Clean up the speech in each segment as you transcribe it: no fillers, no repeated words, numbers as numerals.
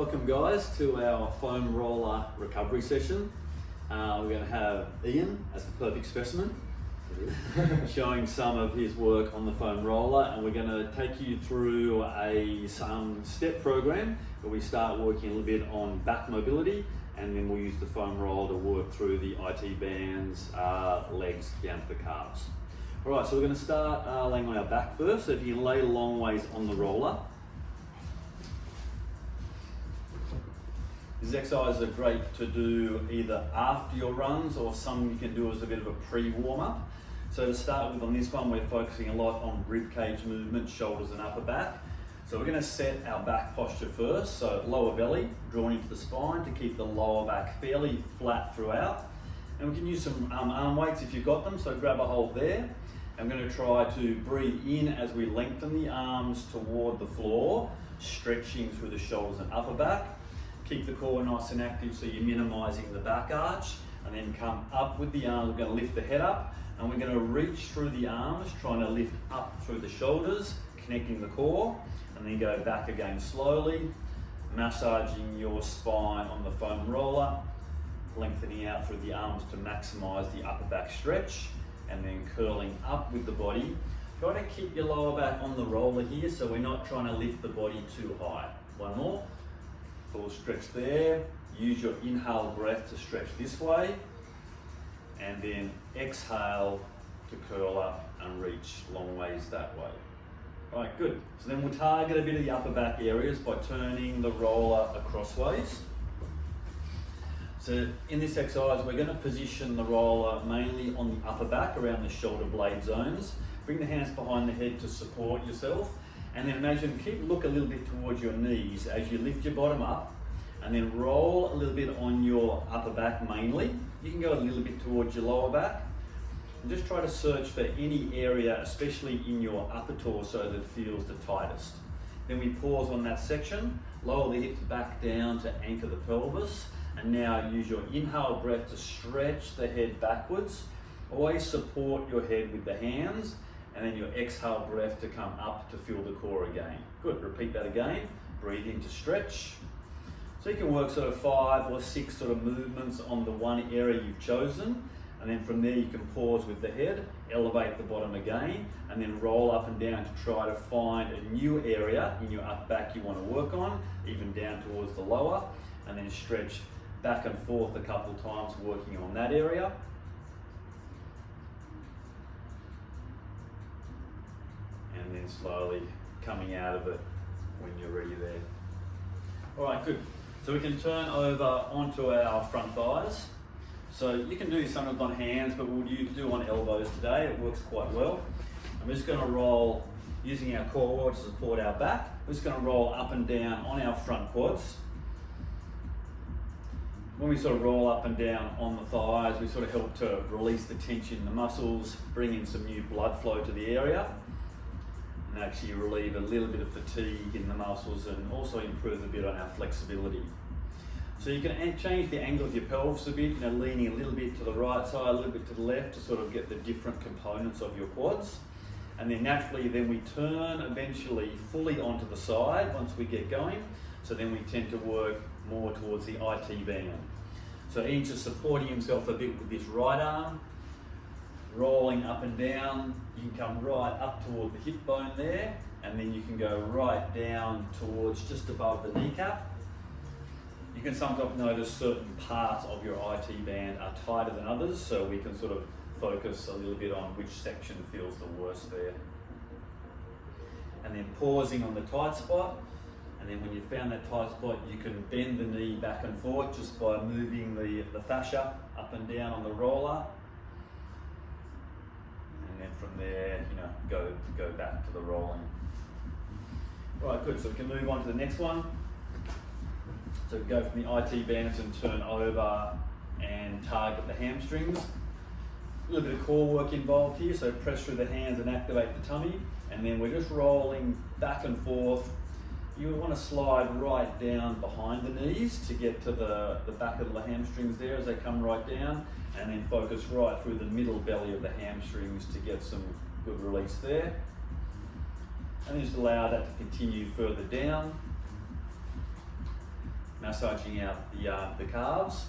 Welcome guys to our foam roller recovery session. We're going to have Ian as the perfect specimen, showing some of his work on the foam roller, and we're going to take you through some step program where we start working a little bit on back mobility, and then we'll use the foam roller to work through the IT bands, legs down to the calves. Alright, so we're going to start laying on our back first, so if you can lay long ways on the roller. These exercises are great to do either after your runs or some you can do as a bit of a pre-warm-up. So to start with, on this one, we're focusing a lot on rib cage movement, shoulders and upper back. So we're going to set our back posture first, so lower belly drawn into the spine to keep the lower back fairly flat throughout. And we can use some arm weights if you've got them, so grab a hold there. I'm going to try to breathe in as we lengthen the arms toward the floor, stretching through the shoulders and upper back. Keep the core nice and active so you're minimising the back arch, and then come up with the arms. We're going to lift the head up and we're going to reach through the arms, trying to lift up through the shoulders, connecting the core, and then go back again slowly, massaging your spine on the foam roller, lengthening out through the arms to maximise the upper back stretch, and then curling up with the body. Try to keep your lower back on the roller here so we're not trying to lift the body too high. One more. Full stretch there. Use your inhale breath to stretch this way, and then exhale to curl up and reach long ways that way. All right, good. So then we'll target a bit of the upper back areas by turning the roller acrossways. So in this exercise, we're going to position the roller mainly on the upper back around the shoulder blade zones. Bring the hands behind the head to support yourself. And then imagine, look a little bit towards your knees as you lift your bottom up, and then roll a little bit on your upper back mainly. You can go a little bit towards your lower back. And just try to search for any area, especially in your upper torso, that feels the tightest. Then we pause on that section, lower the hips back down to anchor the pelvis, and now use your inhale breath to stretch the head backwards. Always support your head with the hands, and then your exhale breath to come up to feel the core again. Good, repeat that again. Breathe in to stretch. So you can work sort of 5 or 6 sort of movements on the one area you've chosen, and then from there you can pause with the head, elevate the bottom again, and then roll up and down to try to find a new area in your upper back you want to work on, even down towards the lower, and then stretch back and forth a couple times working on that area. And then slowly coming out of it when you're ready there. All right, good. So we can turn over onto our front thighs. So you can do some of it on hands, but we'll do on elbows today. It works quite well. I'm just going to roll using our core to support our back. We're just going to roll up and down on our front quads. When we sort of roll up and down on the thighs, we sort of help to release the tension in the muscles, bring in some new blood flow to the area, and actually relieve a little bit of fatigue in the muscles, and also improve a bit on our flexibility. So you can change the angle of your pelvis a bit, leaning a little bit to the right side, a little bit to the left, to sort of get the different components of your quads. And then naturally, then we turn eventually fully onto the side once we get going. So then we tend to work more towards the IT band. So Ian's just supporting himself a bit with this right arm, rolling up and down. You can come right up toward the hip bone there, and then you can go right down towards just above the kneecap. You can sometimes notice certain parts of your IT band are tighter than others, so we can sort of focus a little bit on which section feels the worst there. And then pausing on the tight spot, and then when you've found that tight spot, you can bend the knee back and forth just by moving the fascia up and down on the roller. And then from there, go back to the rolling. All right, good. So we can move on to the next one. So we go from the IT bands and turn over and target the hamstrings. A little bit of core work involved here, so press through the hands and activate the tummy. And then we're just rolling back and forth. You would want to slide right down behind the knees to get to the back of the hamstrings there as they come right down, and then focus right through the middle belly of the hamstrings to get some good release there. And just allow that to continue further down. massaging out the calves.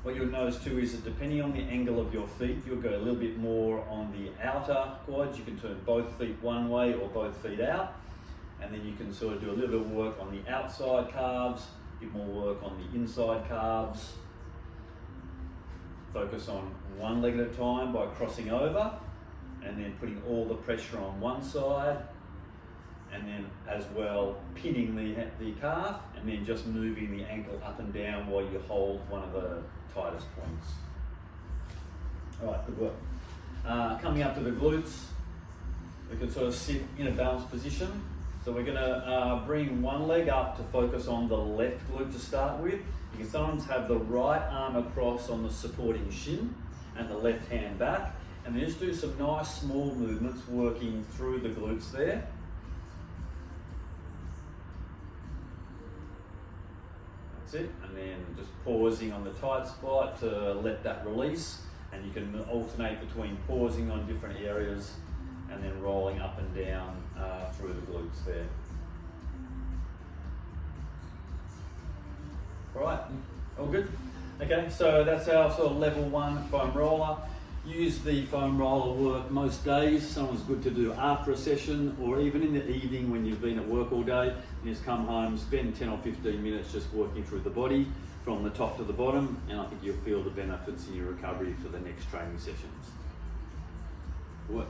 What you'll notice too is that depending on the angle of your feet, you'll go a little bit more on the outer quads. You can turn both feet one way or both feet out. And then you can sort of do a little bit of work on the outside calves, a bit more work on the inside calves. Focus on one leg at a time by crossing over and then putting all the pressure on one side, and then as well pinning the calf and then just moving the ankle up and down while you hold one of the tightest points. All right, good work. Coming up to the glutes, we can sort of sit in a balanced position. So we're going to bring one leg up to focus on the left glute to start with. You can sometimes have the right arm across on the supporting shin and the left hand back, and then just do some nice small movements working through the glutes there. That's it, and then just pausing on the tight spot to let that release, and you can alternate between pausing on different areas and then rolling up and down through the glutes there. All right, all good? Okay, so that's our sort of level 1 foam roller. Use the foam roller work most days. Someone's good to do after a session or even in the evening when you've been at work all day. You just come home, spend 10 or 15 minutes just working through the body from the top to the bottom, and I think you'll feel the benefits in your recovery for the next training sessions. Work.